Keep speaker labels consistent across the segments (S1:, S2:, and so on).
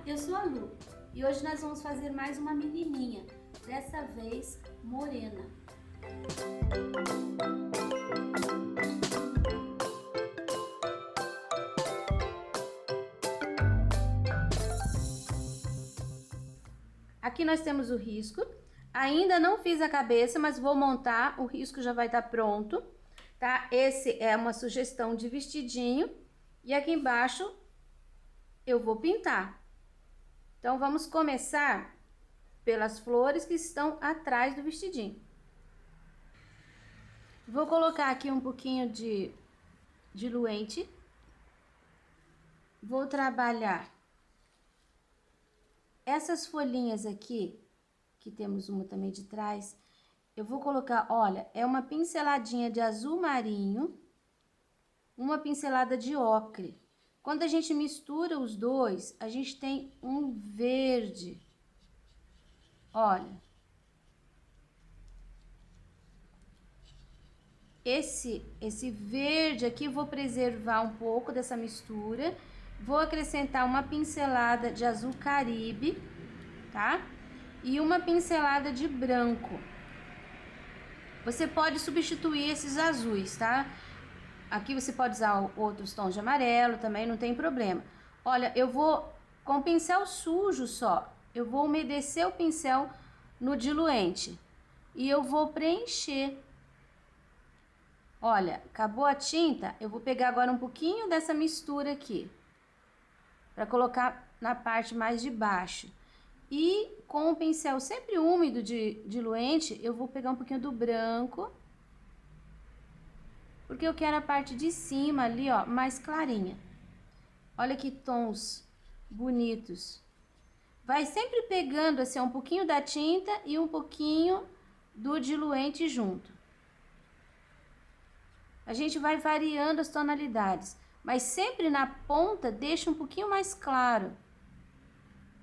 S1: eu sou a Lu e hoje nós vamos fazer mais uma menininha, dessa vez morena. Aqui nós temos o risco, ainda não fiz a cabeça, mas vou montar, o risco já vai estar pronto, tá? Esse é uma sugestão de vestidinho e aqui embaixo eu vou pintar. Então vamos começar pelas flores que estão atrás do vestidinho. Vou colocar aqui um pouquinho de diluente. Vou trabalhar essas folhinhas aqui, que temos uma também de trás. Eu vou colocar, olha, é uma pinceladinha de azul marinho, uma pincelada de ocre. Quando a gente mistura os dois, a gente tem um verde. Olha. Esse verde aqui, vou preservar um pouco dessa mistura. Vou acrescentar uma pincelada de azul caribe, tá? E uma pincelada de branco. Você pode substituir esses azuis, tá? Aqui você pode usar outros tons de amarelo também, não tem problema. Olha, eu vou com o pincel sujo só, eu vou umedecer o pincel no diluente e eu vou preencher. Olha, acabou a tinta, eu vou pegar agora um pouquinho dessa mistura aqui, para colocar na parte mais de baixo. E com o pincel sempre úmido de diluente, eu vou pegar um pouquinho do branco, porque eu quero a parte de cima ali, ó, mais clarinha. Olha que tons bonitos. Vai sempre pegando assim um pouquinho da tinta e um pouquinho do diluente junto. A gente vai variando as tonalidades, mas sempre na ponta deixa um pouquinho mais claro.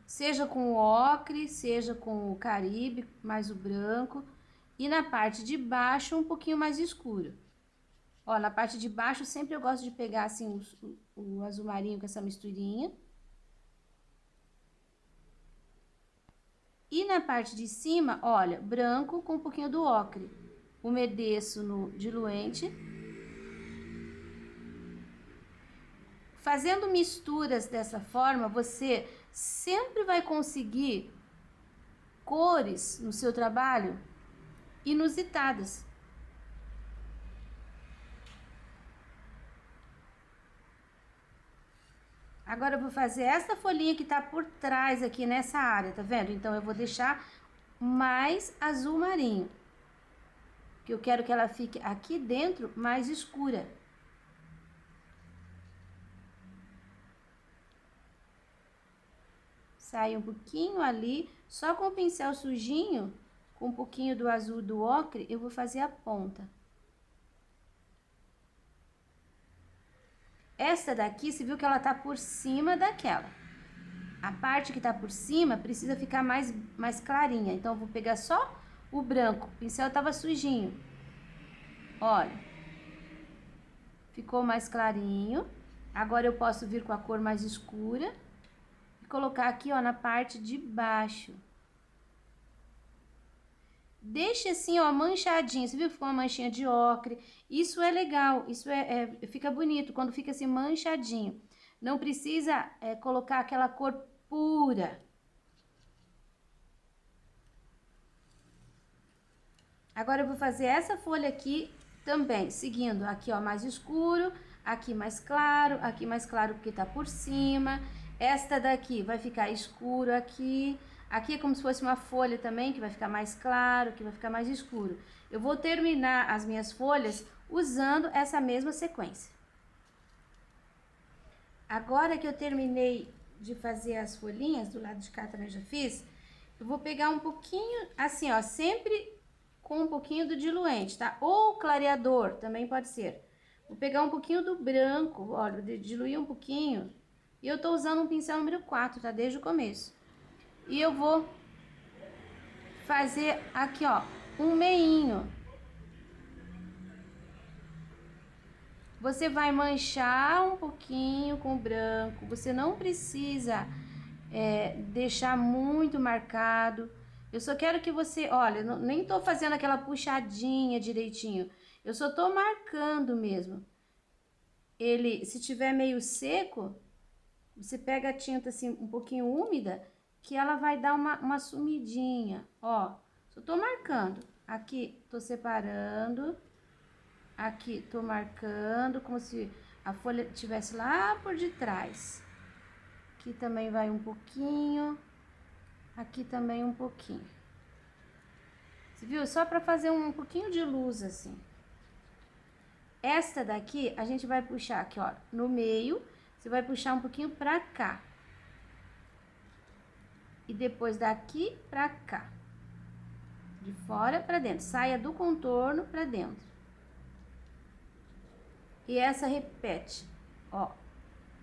S1: Seja com o ocre, seja com o caribe, mais o branco. E na parte de baixo um pouquinho mais escuro. Ó, na parte de baixo sempre eu gosto de pegar assim o azul marinho com essa misturinha. E na parte de cima, olha, branco com um pouquinho do ocre. Umedeço no diluente. Fazendo misturas dessa forma, você sempre vai conseguir cores no seu trabalho inusitadas. Agora eu vou fazer essa folhinha que tá por trás aqui nessa área, tá vendo? Então eu vou deixar mais azul marinho, que eu quero que ela fique aqui dentro mais escura. Sai um pouquinho ali, só com o pincel sujinho, com um pouquinho do azul do ocre, eu vou fazer a ponta. Essa daqui, você viu que ela tá por cima daquela. A parte que tá por cima precisa ficar mais clarinha. Então, eu vou pegar só o branco. O pincel tava sujinho. Olha. Ficou mais clarinho. Agora, eu posso vir com a cor mais escura e colocar aqui, ó, na parte de baixo. Deixa assim, ó, manchadinho. Você viu que ficou uma manchinha de ocre? Isso é legal, isso fica bonito quando fica assim manchadinho. Não precisa colocar aquela cor pura. Agora eu vou fazer essa folha aqui também, seguindo aqui, ó, mais escuro, aqui mais claro porque tá por cima. Esta daqui vai ficar escuro aqui. Aqui é como se fosse uma folha também, que vai ficar mais claro, que vai ficar mais escuro. Eu vou terminar as minhas folhas usando essa mesma sequência. Agora que eu terminei de fazer as folhinhas, do lado de cá também já fiz, eu vou pegar um pouquinho, assim, ó, sempre com um pouquinho do diluente, tá? Ou clareador, também pode ser. Vou pegar um pouquinho do branco, olha, diluir um pouquinho. E eu tô usando um pincel número 4, tá? Desde o começo. E eu vou fazer aqui, ó, um meinho. Você vai manchar um pouquinho com branco. Você não precisa deixar muito marcado. Eu só quero que você, olha, nem tô fazendo aquela puxadinha direitinho. Eu só tô marcando mesmo. Ele, se tiver meio seco, você pega a tinta assim um pouquinho úmida, que ela vai dar uma sumidinha, ó. Só tô marcando. Aqui tô separando. Aqui tô marcando como se a folha estivesse lá por detrás. Aqui também vai um pouquinho. Aqui também um pouquinho. Você viu? Só para fazer um pouquinho de luz assim. Esta daqui a gente vai puxar aqui, ó, no meio. Você vai puxar um pouquinho pra cá. E depois daqui pra cá. De fora pra dentro. Saia do contorno pra dentro. E essa repete, ó.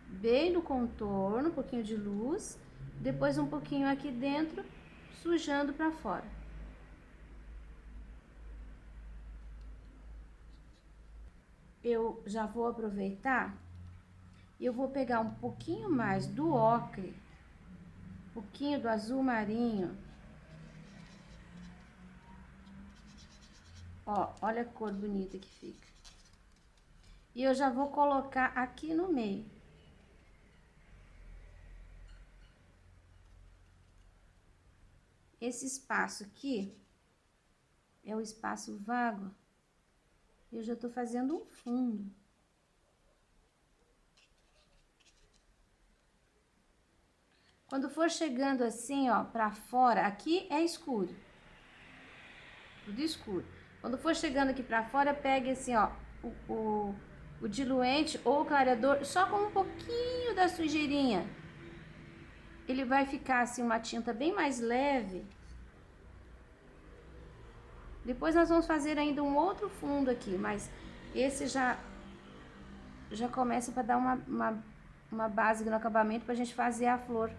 S1: Bem no contorno, um pouquinho de luz. Depois um pouquinho aqui dentro, sujando pra fora. Eu já vou aproveitar e eu vou pegar um pouquinho mais do ocre, um pouquinho do azul marinho. Ó, olha a cor bonita que fica. E eu já vou colocar aqui no meio. Esse espaço aqui é o espaço vago. Eu já tô fazendo um fundo. Quando for chegando assim, ó, pra fora, aqui é escuro. Tudo escuro. Quando for chegando aqui pra fora, pegue assim, ó, o diluente ou o clareador, só com um pouquinho da sujeirinha. Ele vai ficar assim, uma tinta bem mais leve. Depois nós vamos fazer ainda um outro fundo aqui, mas esse já começa para dar uma base no acabamento pra gente fazer a flor.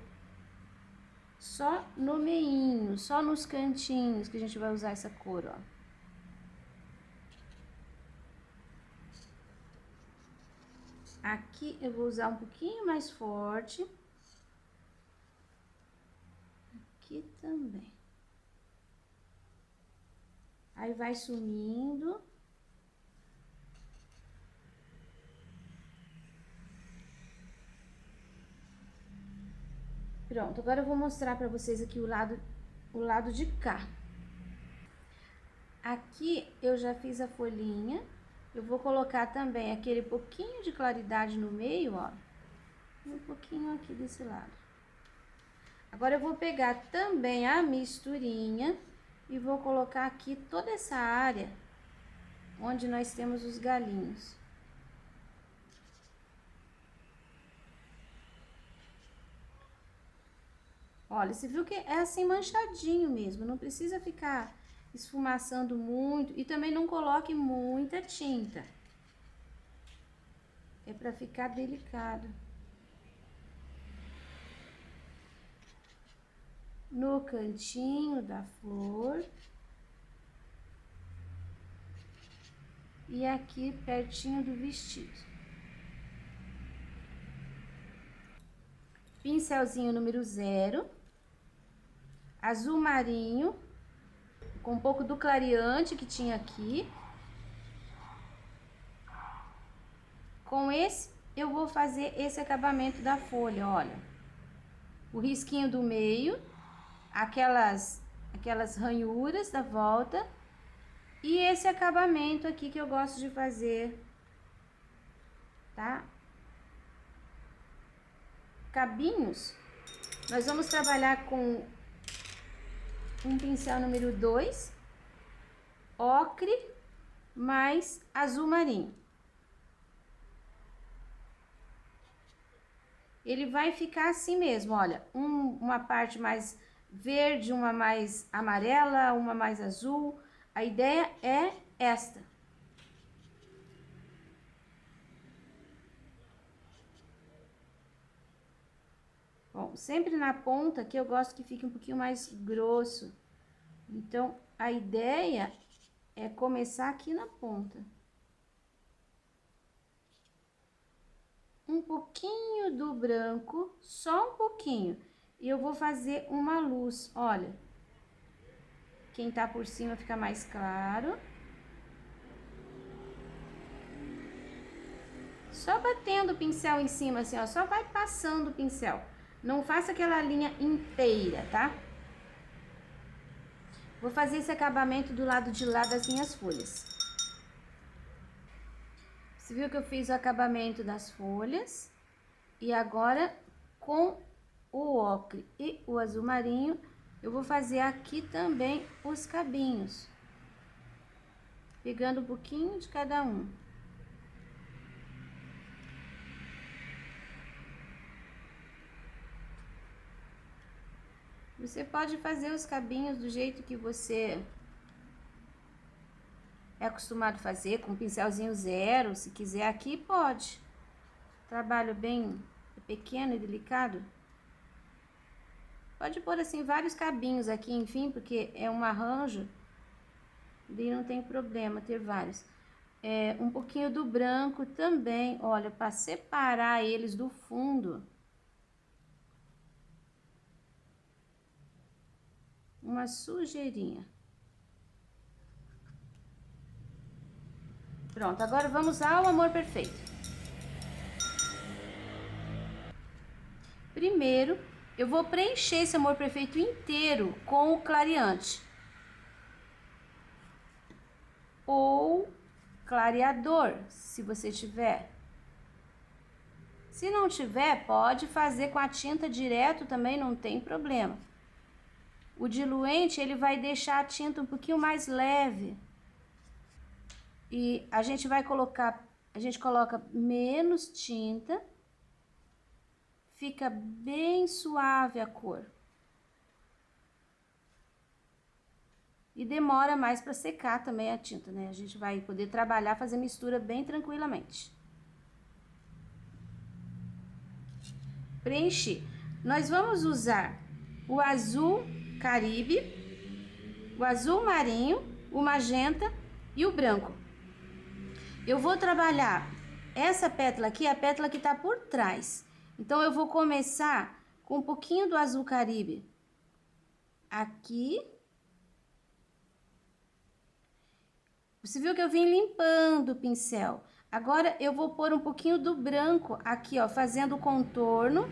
S1: Só no meinho, só nos cantinhos que a gente vai usar essa cor, ó. Aqui eu vou usar um pouquinho mais forte. Aqui também. Aí vai sumindo. Pronto, agora eu vou mostrar pra vocês aqui o lado de cá. Aqui eu já fiz a folhinha. Eu vou colocar também aquele pouquinho de claridade no meio, ó. Um pouquinho aqui desse lado. Agora eu vou pegar também a misturinha e vou colocar aqui toda essa área onde nós temos os galinhos. Olha, você viu que é assim manchadinho mesmo, não precisa ficar esfumaçando muito e também não coloque muita tinta. É pra ficar delicado. No cantinho da flor. E aqui pertinho do vestido. Pincelzinho número 0. Azul marinho. Com um pouco do clareante que tinha aqui. Com esse, eu vou fazer esse acabamento da folha, olha. O risquinho do meio, aquelas ranhuras da volta. E esse acabamento aqui que eu gosto de fazer, tá? Cabinhos, nós vamos trabalhar com um pincel número 2, ocre, mais azul marinho. Ele vai ficar assim mesmo, olha, uma parte mais verde, uma mais amarela, uma mais azul. A ideia é esta. Bom, sempre na ponta que eu gosto que fique um pouquinho mais grosso. Então, a ideia é começar aqui na ponta. Um pouquinho do branco, só um pouquinho. E eu vou fazer uma luz, olha. Quem tá por cima fica mais claro. Só batendo o pincel em cima, assim, ó. Só vai passando o pincel. Não faça aquela linha inteira, tá? Vou fazer esse acabamento do lado de lá das minhas folhas. Você viu que eu fiz o acabamento das folhas? E agora, com o ocre e o azul marinho, eu vou fazer aqui também os cabinhos. Pegando um pouquinho de cada um. Você pode fazer os cabinhos do jeito que você é acostumado a fazer, com pincelzinho zero, se quiser aqui, pode. Trabalho bem pequeno e delicado. Pode pôr assim vários cabinhos aqui, enfim, porque é um arranjo, daí não tem problema ter vários. Um pouquinho do branco também, olha, para separar eles do fundo. Uma sujeirinha. Pronto, agora vamos ao amor perfeito. Primeiro, eu vou preencher esse amor perfeito inteiro com o clareante. Ou clareador, se você tiver. Se não tiver, pode fazer com a tinta direto também, não tem problema. O diluente, ele vai deixar a tinta um pouquinho mais leve. E a gente vai colocar, a gente coloca menos tinta, fica bem suave a cor. E demora mais para secar também a tinta, né? A gente vai poder trabalhar, fazer mistura bem tranquilamente. Preencher. Nós vamos usar o azul Caribe, o azul marinho, o magenta e o branco. Eu vou trabalhar essa pétala aqui, a pétala que tá por trás. Então, eu vou começar com um pouquinho do azul Caribe aqui. Você viu que eu vim limpando o pincel. Agora, eu vou pôr um pouquinho do branco aqui, ó, fazendo o contorno.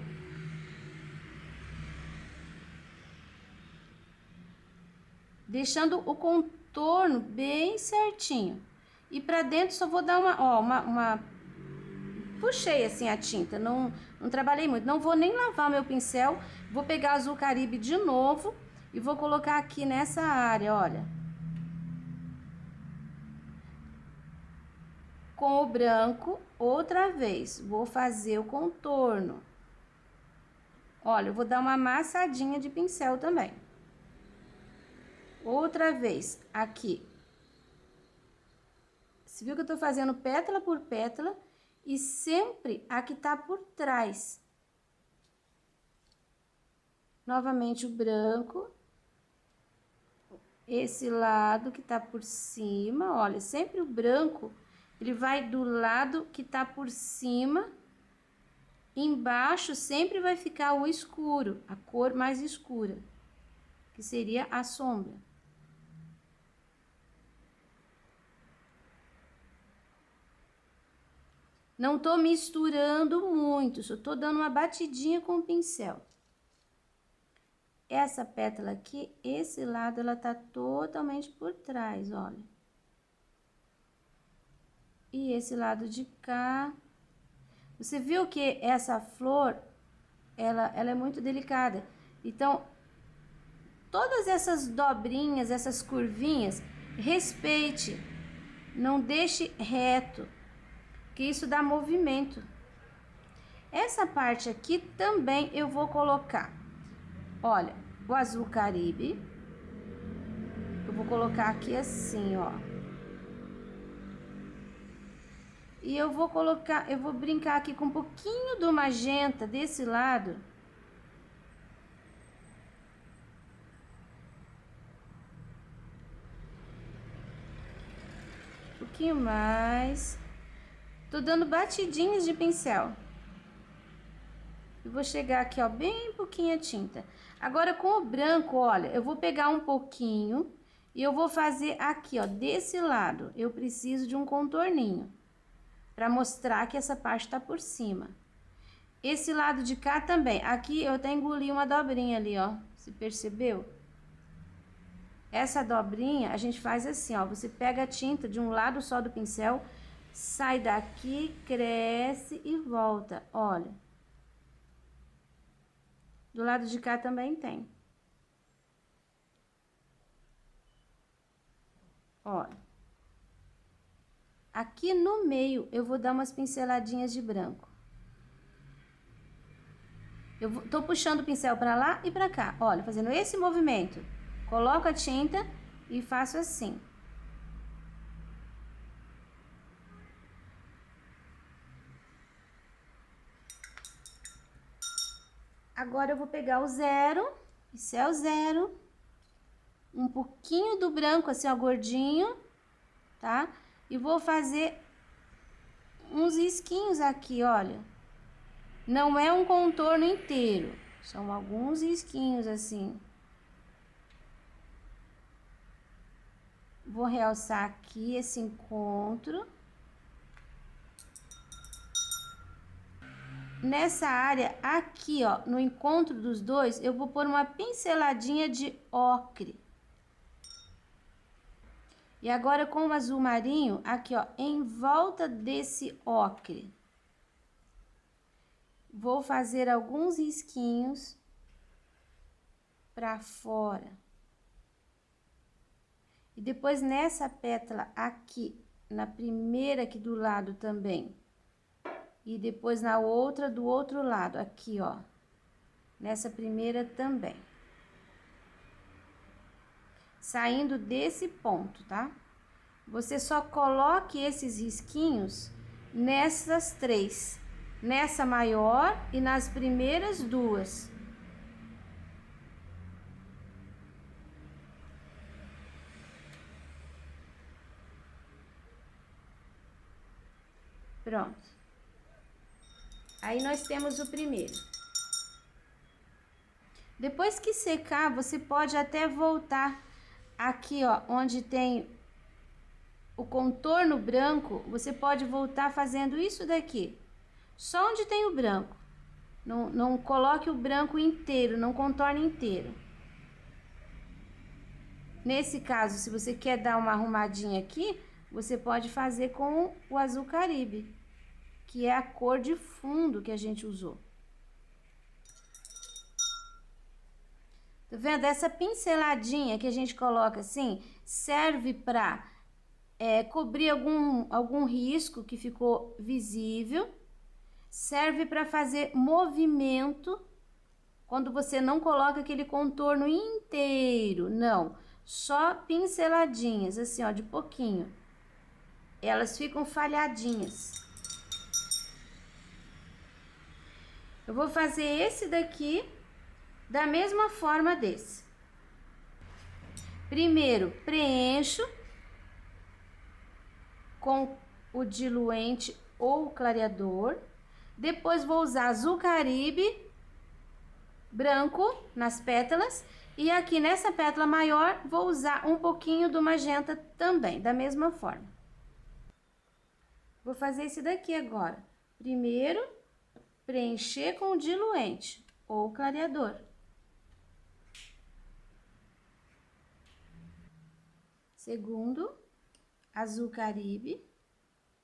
S1: Deixando o contorno bem certinho. E pra dentro só vou dar uma puxei assim a tinta, não trabalhei muito. Não vou nem lavar meu pincel, vou pegar azul Caribe de novo e vou colocar aqui nessa área, olha. Com o branco, outra vez, vou fazer o contorno. Olha, eu vou dar uma amassadinha de pincel também. Outra vez, aqui. Você viu que eu tô fazendo pétala por pétala e sempre a que tá por trás. Novamente o branco. Esse lado que tá por cima, olha, sempre o branco, ele vai do lado que tá por cima. Embaixo sempre vai ficar o escuro, a cor mais escura, que seria a sombra. Não tô misturando muito, só tô dando uma batidinha com o pincel. Essa pétala aqui, esse lado, ela tá totalmente por trás, olha. E esse lado de cá. Você viu que essa flor, ela é muito delicada. Então, todas essas dobrinhas, essas curvinhas, respeite. Não deixe reto, que isso dá movimento. Essa parte aqui também eu vou colocar, olha, o azul Caribe. Eu vou colocar aqui assim, ó. E eu vou colocar, eu vou brincar aqui com um pouquinho do magenta desse lado. Um pouquinho mais. Tô dando batidinhas de pincel. e vou chegar aqui, ó, bem pouquinha tinta. Agora, com o branco, olha, eu vou pegar um pouquinho e eu vou fazer aqui, ó, desse lado. Eu preciso de um contorninho para mostrar que essa parte tá por cima. Esse lado de cá também. Aqui eu até engoli uma dobrinha ali, ó. Você percebeu? Essa dobrinha a gente faz assim, ó. Você pega a tinta de um lado só do pincel, sai daqui, cresce e volta. Olha. Do lado de cá também tem. Olha. Aqui no meio eu vou dar umas pinceladinhas de branco. Tô puxando o pincel pra lá e pra cá, olha, fazendo esse movimento. Coloco a tinta e faço assim. Agora eu vou pegar o zero, pincel zero, um pouquinho do branco assim, ó, gordinho, tá? E vou fazer uns risquinhos aqui, olha. Não é um contorno inteiro, são alguns risquinhos assim. Vou realçar aqui esse encontro. Nessa área aqui, ó, no encontro dos dois, eu vou pôr uma pinceladinha de ocre. E agora com o azul marinho, aqui, ó, em volta desse ocre. Vou fazer alguns risquinhos pra fora. E depois nessa pétala aqui, na primeira aqui do lado também. E depois na outra do outro lado, aqui, ó. Nessa primeira também. Saindo desse ponto, tá? Você só coloque esses risquinhos nessas três. Nessa maior e nas primeiras duas. Pronto. Aí nós temos o primeiro. Depois que secar, você pode até voltar aqui, ó, onde tem o contorno branco, você pode voltar fazendo isso daqui. Só onde tem o branco. Não coloque o branco inteiro, não contorne inteiro. Nesse caso, se você quer dar uma arrumadinha aqui, você pode fazer com o azul Caribe, que é a cor de fundo que a gente usou. Tá vendo? Essa pinceladinha que a gente coloca assim, serve para cobrir algum risco que ficou visível. Serve para fazer movimento, quando você não coloca aquele contorno inteiro, não. Só pinceladinhas, assim, ó, de pouquinho. Elas ficam falhadinhas. Eu vou fazer esse daqui da mesma forma desse. Primeiro, preencho com o diluente ou o clareador. Depois, vou usar azul Caribe branco nas pétalas. E aqui nessa pétala maior, vou usar um pouquinho do magenta também, da mesma forma. Vou fazer esse daqui agora. Primeiro, preencher com o diluente ou clareador. Segundo, azul Caribe,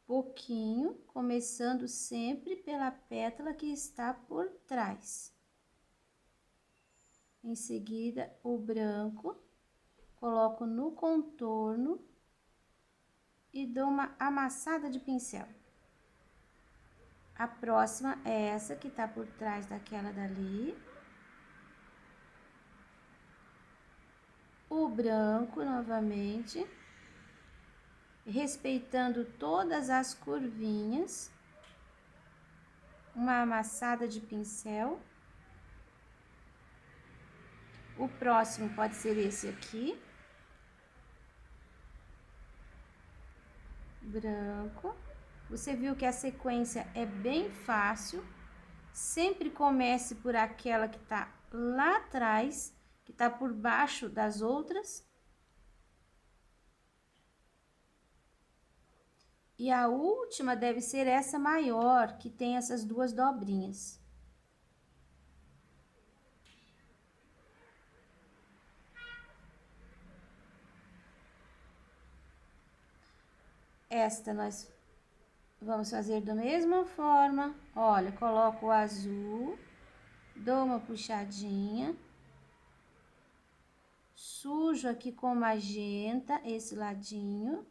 S1: pouquinho, começando sempre pela pétala que está por trás. Em seguida, o branco, coloco no contorno e dou uma amassada de pincel. A próxima é essa que tá por trás daquela dali. O branco novamente, respeitando todas as curvinhas. Uma amassada de pincel. O próximo pode ser esse aqui. Branco. Você viu que a sequência é bem fácil. sempre comece por aquela que tá lá atrás, que tá por baixo das outras. E a última deve ser essa maior, que tem essas duas dobrinhas. Esta nós vamos fazer da mesma forma. Olha, coloco o azul, dou uma puxadinha, sujo aqui com magenta esse ladinho,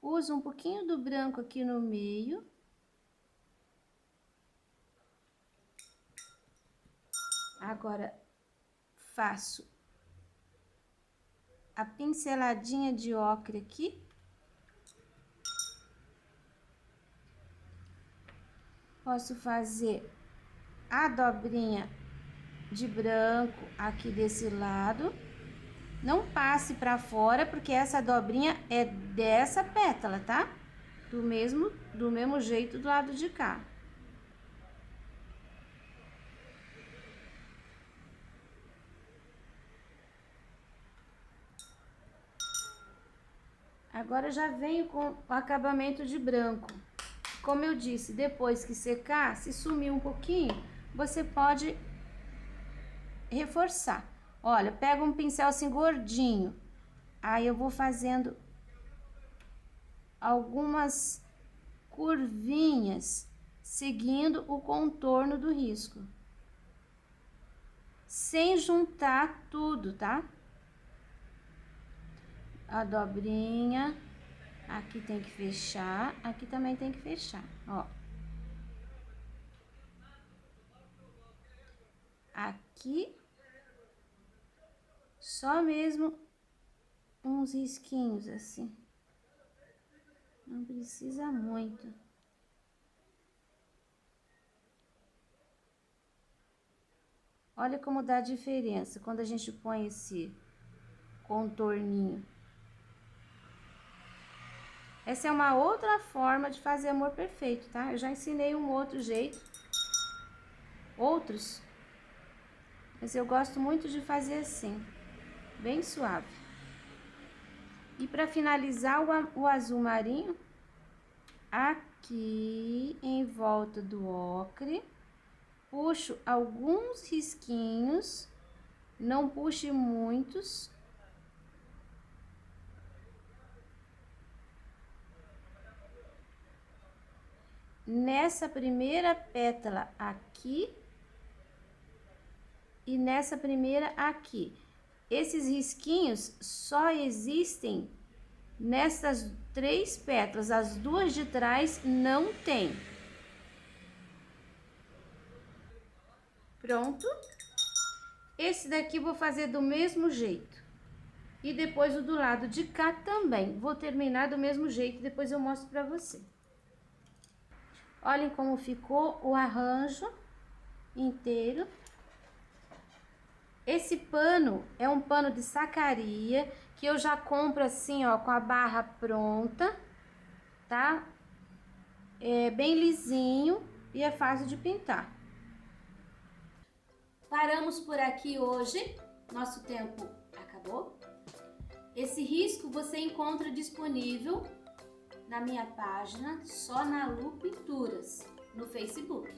S1: uso um pouquinho do branco aqui no meio. Agora, faço a pinceladinha de ocre aqui. Posso fazer a dobrinha de branco aqui desse lado. Não passe pra fora, porque essa dobrinha é dessa pétala, tá? Do mesmo jeito do lado de cá. Agora já venho com o acabamento de branco. Como eu disse, depois que secar, se sumir um pouquinho, você pode reforçar. Olha, pega um pincel assim gordinho, aí eu vou fazendo algumas curvinhas, seguindo o contorno do risco. Sem juntar tudo, tá? A dobrinha, aqui tem que fechar, aqui também tem que fechar, ó. Aqui, só mesmo uns risquinhos assim. Não precisa muito. Olha como dá a diferença quando a gente põe esse contorninho. Essa é uma outra forma de fazer amor perfeito, tá? Eu já ensinei um outro jeito, outros, mas eu gosto muito de fazer assim, bem suave. E para finalizar o azul marinho, aqui em volta do ocre, puxo alguns risquinhos, não puxe muitos. Nessa primeira pétala aqui e nessa primeira aqui. Esses risquinhos só existem nessas 3 pétalas, as duas de trás não tem. Pronto. Esse daqui vou fazer do mesmo jeito. E depois o do lado de cá também. Vou terminar do mesmo jeito, depois eu mostro pra você. Olhem como ficou o arranjo inteiro. Esse pano é um pano de sacaria, que eu já compro assim, ó, com a barra pronta, tá? É bem lisinho e é fácil de pintar. Paramos por aqui hoje, nosso tempo acabou. Esse risco você encontra disponível na minha página Só na Lu Pinturas, no Facebook.